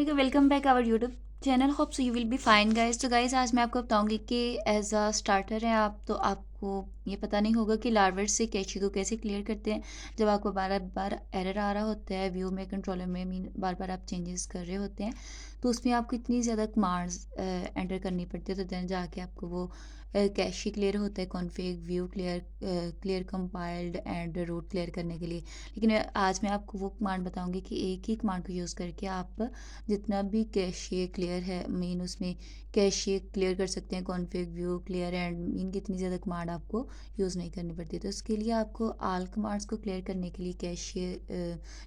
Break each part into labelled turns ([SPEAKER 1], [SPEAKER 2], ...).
[SPEAKER 1] वालेकुम, welcome back our YouTube channel. Hope so you will be fine guys. तो guys आज मैं आपको बताऊंगी कि एज अ स्टार्टर है आप, तो आपको ये पता नहीं होगा कि लार्वर से कैशी को कैसे क्लियर करते हैं। जब आपको बार बार एरर आ रहा होता है व्यू में, कंट्रोलर में, मीन बार बार आप चेंजेस कर रहे होते हैं, तो उसमें आपको इतनी ज़्यादा कमांड्स एंटर करनी पड़ती है, तो देन जाके आपको वो कैशी क्लियर होता है, config, view clear, clear compiled and route clear करने के लिए। लेकिन आज मैं आपको वो कमांड बताऊंगी कि एक ही कमांड को यूज़ करके आप जितना भी कैशे क्लियर है, मीन उसमें कैशे क्लियर कर सकते हैं, config, view clear and mean कितनी ज़्यादा कमांड आपको यूज़ नहीं करनी पड़ती। तो इसके लिए आपको आल कमांड्स को क्लियर करने के लिए कैशे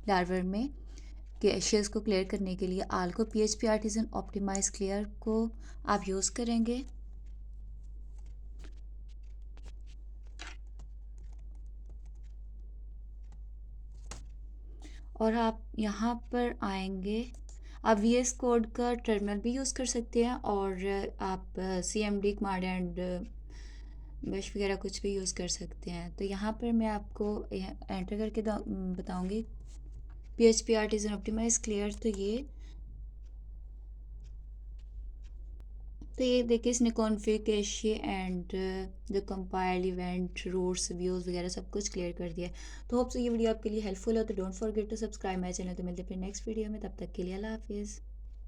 [SPEAKER 1] लार्वर में कैशेस को क्लियर करने के लिए आल को PHP आर्टिजन ऑप्टिमाइज क्लियर को आप यूज़ करेंगे। और आप यहाँ पर आएंगे, आप VS कोड का टर्मिनल भी यूज़ कर सकते हैं, और आप CMD कमांड एंड बैश वगैरह कुछ भी यूज़ कर सकते हैं। तो यहाँ पर मैं आपको एंटर करके बताऊँगी PHP आर्टिजन ऑप्टिमाइज क्लियर। तो ये देखिए, इसने कॉन्फ़िग, कैशे एंड जो कंपाइल, इवेंट, रूट्स, व्यूज़ वगैरह सब कुछ क्लियर कर दिया है। तो होप सो ये वीडियो आपके लिए हेल्पफुल हो। तो don't forget to subscribe my channel. तो मिलते हैं फिर नेक्स्ट वीडियो में, तब तक के लिए अल्लाह हाफिज़।